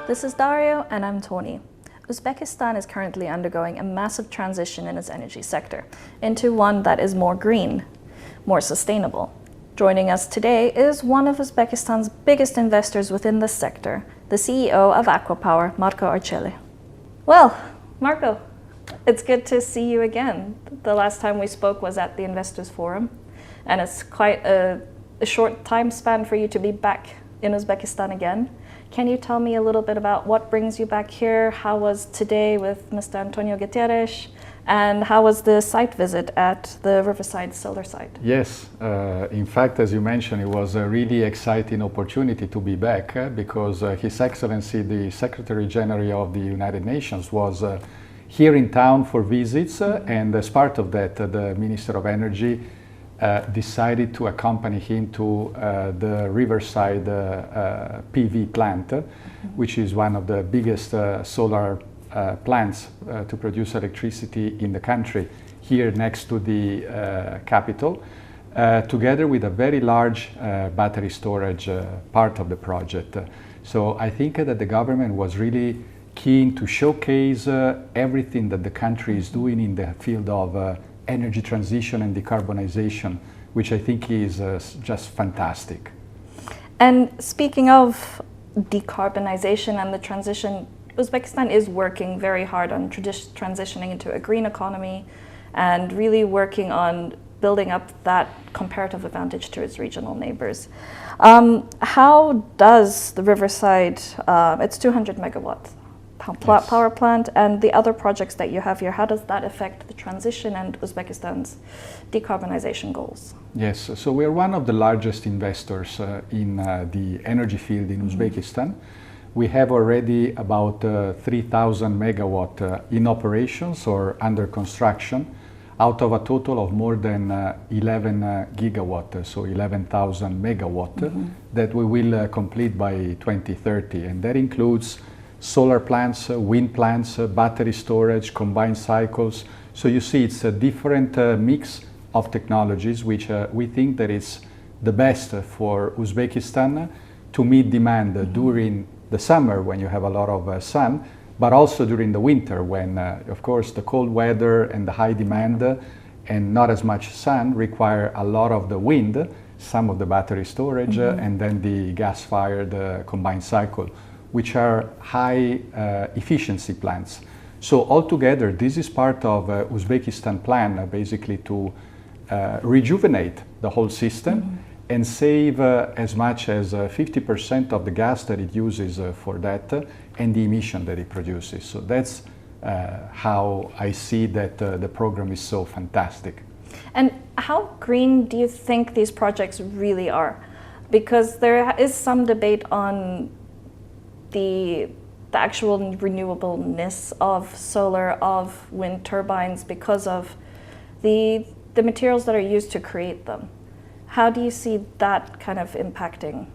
This is Dario and I'm Tony. Uzbekistan is currently undergoing a massive transition in its energy sector into one that is more green, more sustainable. Joining us today is one of Uzbekistan's biggest investors within the sector, the CEO of ACWA Power, Marco Arcelli. Well, Marco, it's good to see you again. The last time we spoke was at the Investors Forum, and it's quite a short time span for you to be back in Uzbekistan again. Can you tell me a little bit about what brings you back here? How was today with Mr. Antonio Guterres? And how was the site visit at the Riverside solar site? Yes, in fact, as you mentioned, it was a really exciting opportunity to be back because His Excellency, the Secretary-General of the United Nations, was here in town for visits, and as part of that, the Minister of Energy decided to accompany him to the Riverside PV plant, which is one of the biggest solar plants to produce electricity in the country, here next to the capital, together with a very large battery storage part of the project. So I think that the government was really keen to showcase everything that the country is doing in the field of energy transition and decarbonization, which I think is just fantastic. And speaking of decarbonization and the transition, Uzbekistan is working very hard on transitioning into a green economy and really working on building up that comparative advantage to its regional neighbors. How does the Riverside, it's 200 megawatt power plant, and the other projects that you have here, how does that affect the transition and Uzbekistan's decarbonization goals? Yes, so we are one of the largest investors in the energy field in Uzbekistan. We have already about 3,000 megawatt in operations or under construction, out of a total of more than 11 gigawatt, so 11,000 megawatt that we will complete by 2030, and that includes solar plants, wind plants, battery storage, combined cycles. So you see it's a different mix of technologies, which we think that is the best for Uzbekistan to meet demand during the summer when you have a lot of sun, but also during the winter when, of course, the cold weather and the high demand and not as much sun require a lot of the wind, some of the battery storage, and then the gas-fired combined cycle, which are high efficiency plants. So altogether, this is part of Uzbekistan plan basically to rejuvenate the whole system and save as much as 50% of the gas that it uses for that and the emission that it produces. So that's how I see that the program is so fantastic. And how green do you think these projects really are? Because there is some debate on the actual renewableness of solar, of wind turbines, because of the materials that are used to create them. How do you see that kind of impacting?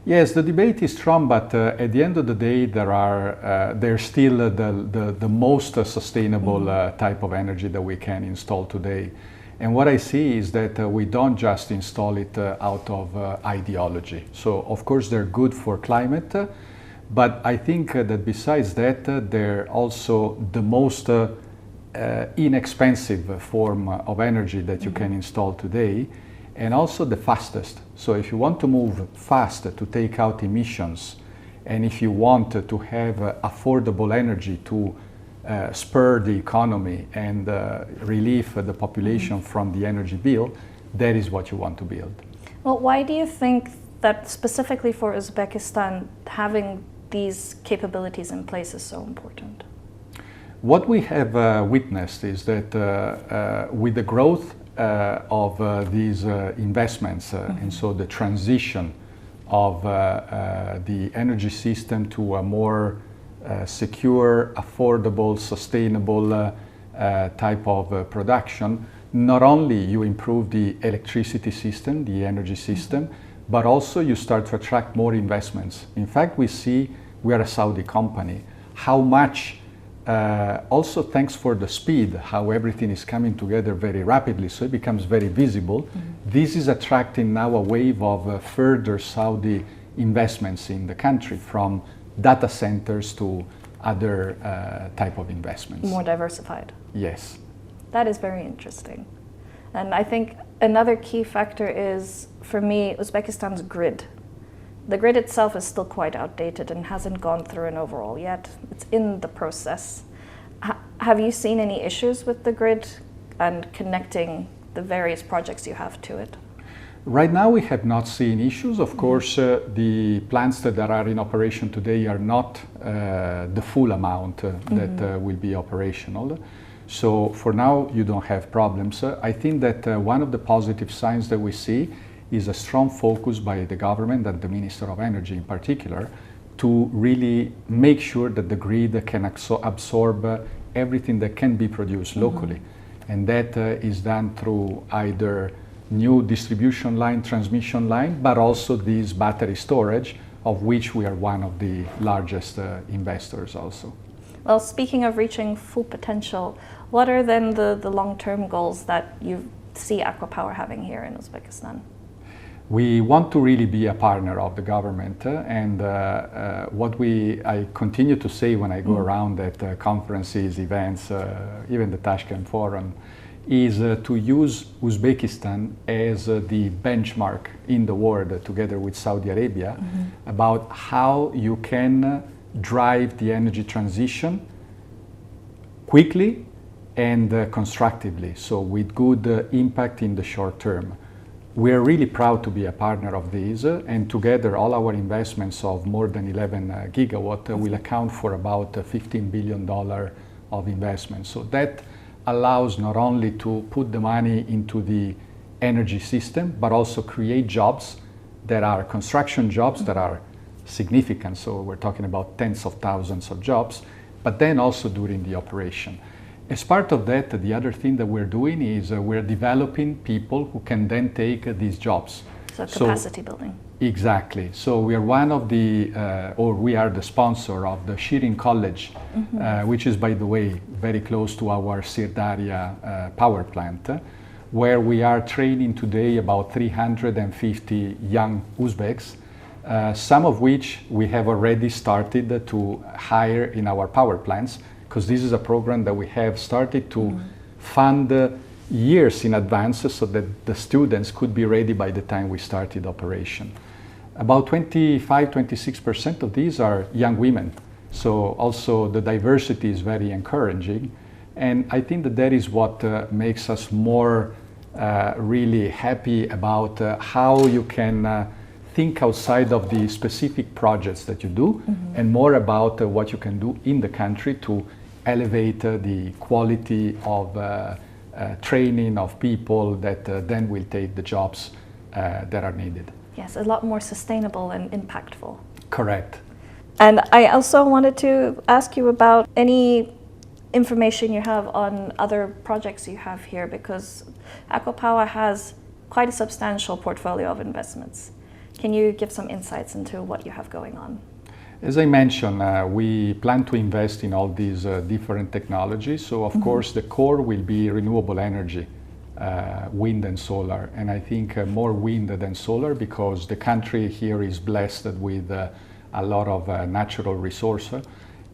Yes, the debate is strong, but at the end of the day, they're still the most sustainable type of energy that we can install today. And what I see is that we don't just install it out of ideology. So of course they're good for climate, but I think that besides that, they're also the most inexpensive form of energy that you can install today, and also the fastest. So if you want to move fast to take out emissions, and if you want to have affordable energy to spur the economy and relieve the population from the energy bill, that is what you want to build. Well, why do you think that specifically for Uzbekistan, having these capabilities in place is so important? What we have witnessed is that with the growth of these investments and so the transition of the energy system to a more secure, affordable, sustainable type of production, not only you improve the electricity system, the energy system, but also you start to attract more investments. In fact, we see we are a Saudi company, how much also thanks for the speed, how everything is coming together very rapidly, so it becomes very visible. This is attracting now a wave of further Saudi investments in the country, from data centers to other type of investments. More diversified. Yes. That is very interesting. And I think another key factor is, for me, Uzbekistan's grid. The grid itself is still quite outdated and hasn't gone through an overhaul yet. It's in the process. Have you seen any issues with the grid and connecting the various projects you have to it? Right now we have not seen issues. Of course, the plants that are in operation today are not the full amount that will be operational. So for now you don't have problems. I think that one of the positive signs that we see is a strong focus by the government and the Minister of Energy in particular to really make sure that the grid can absorb everything that can be produced locally. And that is done through either new distribution line, transmission line, but also this battery storage, of which we are one of the largest investors also. Well, speaking of reaching full potential, what are then the long-term goals that you see ACWA Power having here in Uzbekistan? We want to really be a partner of the government, and what I continue to say when I go around at conferences, events, even the Tashkent Forum, is to use Uzbekistan as the benchmark in the world, together with Saudi Arabia, about how you can drive the energy transition quickly and constructively, so with good impact in the short term. We are really proud to be a partner of these, and together all our investments of more than 11 gigawatt will account for about $15 billion of investment. So that allows not only to put the money into the energy system, but also create jobs that are construction jobs that are significant. So we're talking about tens of thousands of jobs, but then also during the operation. As part of that, the other thing that we're doing is we're developing people who can then take these jobs. So capacity building. Exactly. So we are one of the, or we are the sponsor of the Shirin College, which is, by the way, very close to our Sirdarya power plant, where we are training today about 350 young Uzbeks, some of which we have already started to hire in our power plants, because this is a program that we have started to fund years in advance so that the students could be ready by the time we started operation. About 25-26% of these are young women. So also the diversity is very encouraging. And I think that that is what makes us more really happy about how you can think outside of the specific projects that you do, and more about what you can do in the country to elevate the quality of training of people that then will take the jobs that are needed. Yes, a lot more sustainable and impactful. Correct. And I also wanted to ask you about any information you have on other projects you have here, because ACWA Power has quite a substantial portfolio of investments. Can you give some insights into what you have going on? As I mentioned, we plan to invest in all these different technologies. So of course the core will be renewable energy, wind and solar. And I think more wind than solar, because the country here is blessed with a lot of natural resources.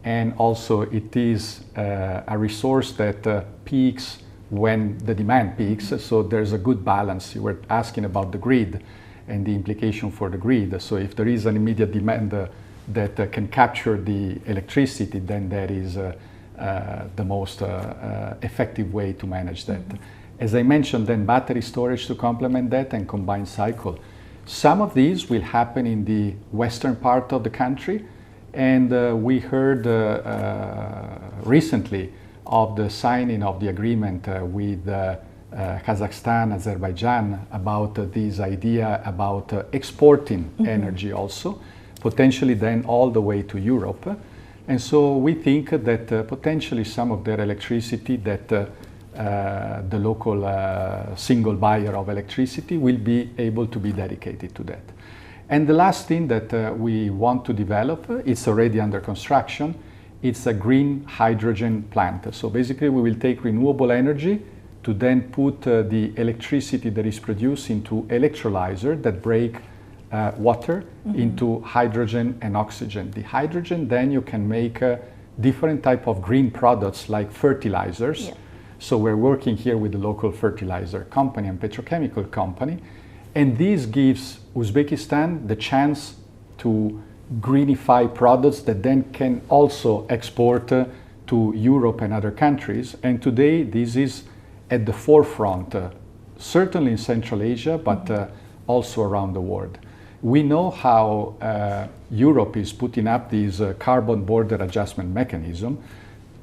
And also it is a resource that peaks when the demand peaks. So there's a good balance. You were asking about the grid and the implication for the grid. So if there is an immediate demand that can capture the electricity, then that is the most effective way to manage that. As I mentioned, then battery storage to complement that, and combined cycle. Some of these will happen in the western part of the country, and we heard recently of the signing of the agreement with Kazakhstan, Azerbaijan, about this idea about exporting energy also, potentially then all the way to Europe. And so we think that potentially some of their electricity that the local single buyer of electricity will be able to be dedicated to that. And the last thing that we want to develop, it's already under construction, it's a green hydrogen plant. So basically we will take renewable energy to then put the electricity that is produced into electrolyzer that break water into hydrogen and oxygen. The hydrogen, then you can make different type of green products like fertilizers. Yeah. So we're working here with the local fertilizer company and petrochemical company, and this gives Uzbekistan the chance to greenify products that then can also export to Europe and other countries. And today this is at the forefront, certainly in Central Asia, but also around the world. We know how Europe is putting up this carbon border adjustment mechanism,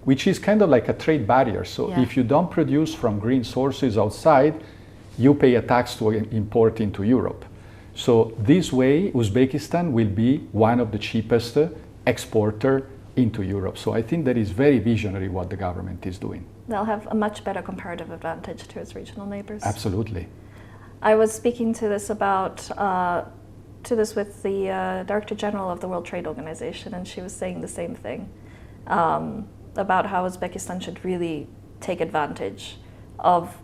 which is kind of like a trade barrier. So if you don't produce from green sources outside, you pay a tax to import into Europe. So this way, Uzbekistan will be one of the cheapest exporter into Europe. So I think that is very visionary what the government is doing. They'll have a much better comparative advantage to its regional neighbors. Absolutely. I was speaking to this with the Director General of the World Trade Organization, and she was saying the same thing about how Uzbekistan should really take advantage of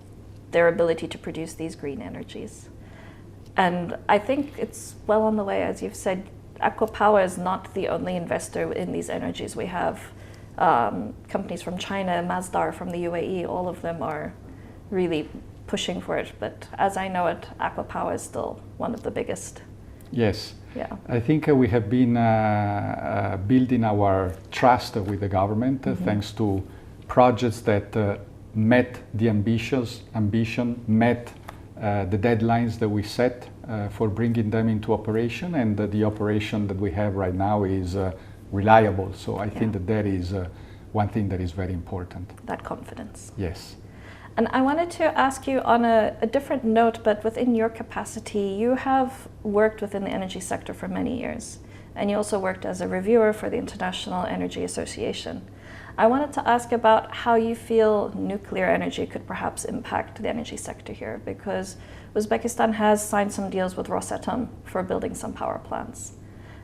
their ability to produce these green energies. And I think it's well on the way. As you've said, ACWA Power is not the only investor in these energies. We have companies from China, Masdar from the UAE, all of them are really pushing for it. But as I know it, ACWA Power is still one of the biggest. Yes. Yeah. I think we have been building our trust with the government thanks to projects that met the ambition, met the deadlines that we set for bringing them into operation, and the operation that we have right now is reliable. So I think that is one thing that is very important. That confidence. Yes. And I wanted to ask you on a different note, but within your capacity, you have worked within the energy sector for many years, and you also worked as a reviewer for the International Energy Association. I wanted to ask about how you feel nuclear energy could perhaps impact the energy sector here, because Uzbekistan has signed some deals with Rosatom for building some power plants.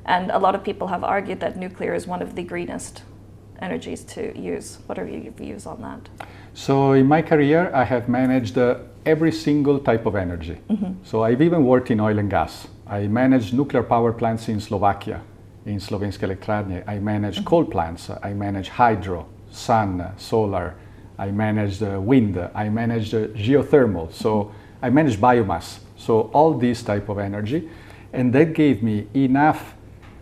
And a lot of people have argued that nuclear is one of the greenest energies to use. What are your views on that? So in my career, I have managed every single type of energy. So I've even worked in oil and gas. I managed nuclear power plants in Slovakia, in Slovenské elektrárne. I managed coal plants. I managed hydro, sun, solar. I managed wind. I managed geothermal. So I managed biomass. So all these type of energy. And that gave me enough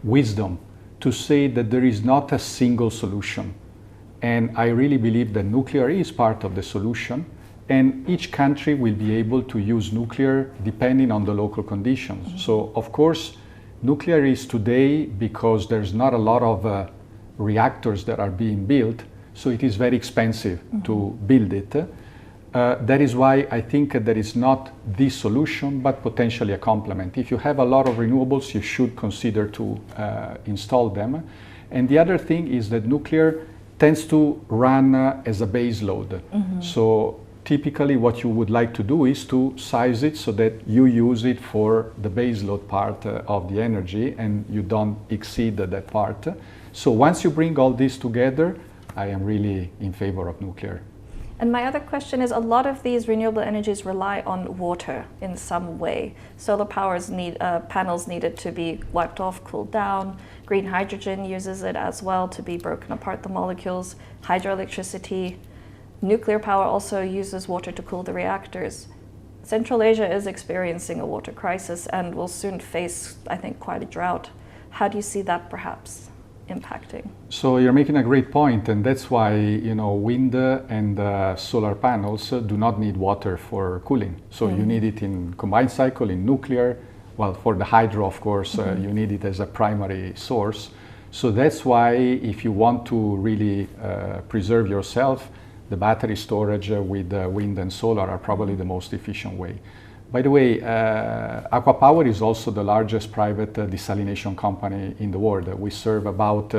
wisdom to say that there is not a single solution. And I really believe that nuclear is part of the solution, and each country will be able to use nuclear depending on the local conditions. So of course, nuclear is today, because there's not a lot of reactors that are being built, so it is very expensive to build it. That is why I think that is not the solution, but potentially a complement. If you have a lot of renewables, you should consider to install them. And the other thing is that nuclear tends to run as a base load. So typically what you would like to do is to size it so that you use it for the base load part of the energy and you don't exceed that part. So once you bring all this together, I am really in favor of nuclear. And my other question is, a lot of these renewable energies rely on water in some way. Solar panels needed to be wiped off, cooled down. Green hydrogen uses it as well to be broken apart, the molecules. Hydroelectricity. Nuclear power also uses water to cool the reactors. Central Asia is experiencing a water crisis and will soon face, I think, quite a drought. How do you see that perhaps impacting? So you're making a great point, and that's why wind and solar panels do not need water for cooling. So you need it in combined cycle, in nuclear. Well, for the hydro, of course, you need it as a primary source. So that's why if you want to really preserve yourself, the battery storage with wind and solar are probably the most efficient way. By the way, ACWA Power is also the largest private desalination company in the world. We serve about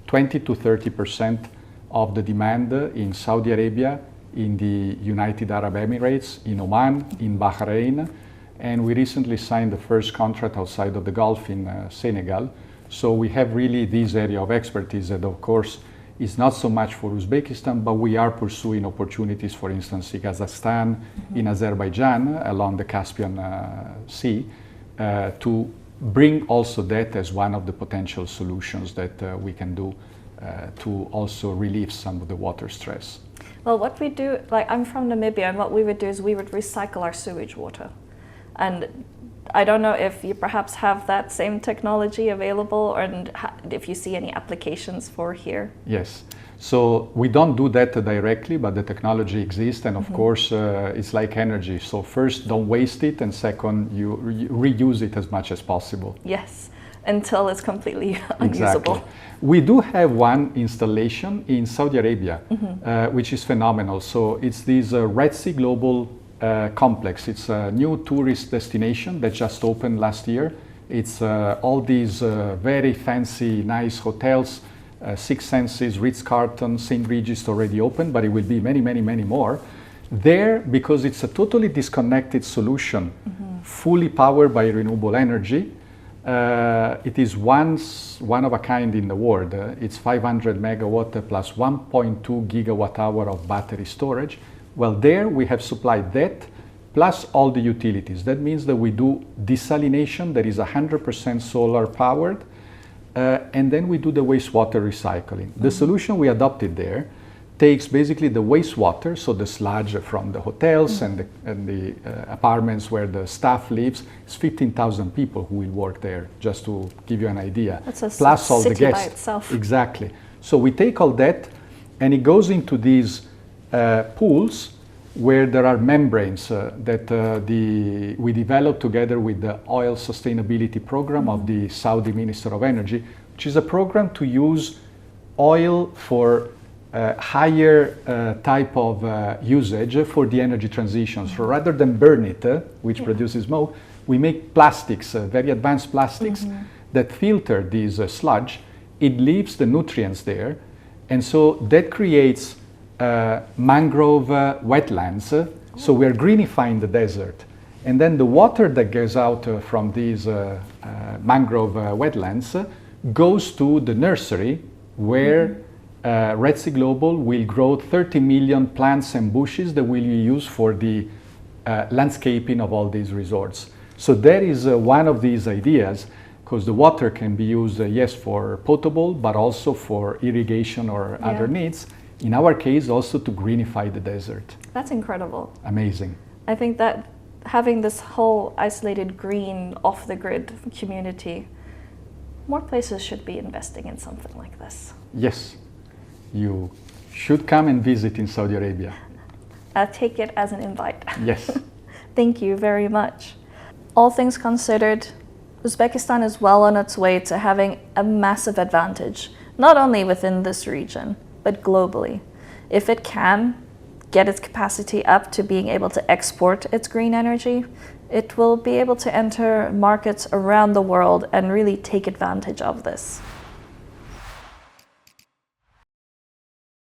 20 to 30% of the demand in Saudi Arabia, in the United Arab Emirates, in Oman, in Bahrain, and we recently signed the first contract outside of the Gulf in Senegal. So we have really this area of expertise that, of course, is not so much for Uzbekistan, but we are pursuing opportunities, for instance, in Kazakhstan, in Azerbaijan, along the Caspian Sea, to bring also that as one of the potential solutions that we can do to also relieve some of the water stress. Well, what we do, like I'm from Namibia, and what we would do is we would recycle our sewage water. And I don't know if you perhaps have that same technology available, and if you see any applications for here. Yes. So we don't do that directly, but the technology exists, and of course it's like energy. So first, don't waste it, and second, you reuse it as much as possible. Yes, until it's completely unusable. Exactly. We do have one installation in Saudi Arabia, which is phenomenal. So it's this Red Sea Global complex. It's a new tourist destination that just opened last year. It's all these very fancy, nice hotels. Six Senses, Ritz-Carlton, St. Regis already open, but it will be many, many, many more. There, because it's a totally disconnected solution, fully powered by renewable energy, it is one of a kind in the world. It's 500 megawatt plus 1.2 gigawatt hour of battery storage. Well, there we have supplied that plus all the utilities. That means that we do desalination that is 100% solar powered. And then we do the wastewater recycling. The solution we adopted there takes basically the wastewater, so the sludge from the hotels and the apartments where the staff lives. It's 15,000 people who will work there, just to give you an idea. That's a plus all the city by guests. itself. Exactly. So we take all that, and it goes into these pools where there are membranes that we developed together with the Oil Sustainability Program of the Saudi Minister of Energy, which is a program to use oil for higher type of usage for the energy transition. So rather than burn it, which produces smoke, we make plastics, very advanced plastics that filter this sludge. It leaves the nutrients there, and so that creates mangrove wetlands, so we are greenifying the desert. And then the water that goes out from these mangrove wetlands goes to the nursery where Red Sea Global will grow 30 million plants and bushes that will be used for the landscaping of all these resorts. So that is one of these ideas, because the water can be used, yes, for potable, but also for irrigation or other needs. In our case, also to greenify the desert. That's incredible. Amazing. I think that having this whole isolated green, off-the-grid community, more places should be investing in something like this. Yes, you should come and visit in Saudi Arabia. Take it as an invite. Yes. Thank you very much. All things considered, Uzbekistan is well on its way to having a massive advantage, not only within this region, but globally. If it can get its capacity up to being able to export its green energy, it will be able to enter markets around the world and really take advantage of this.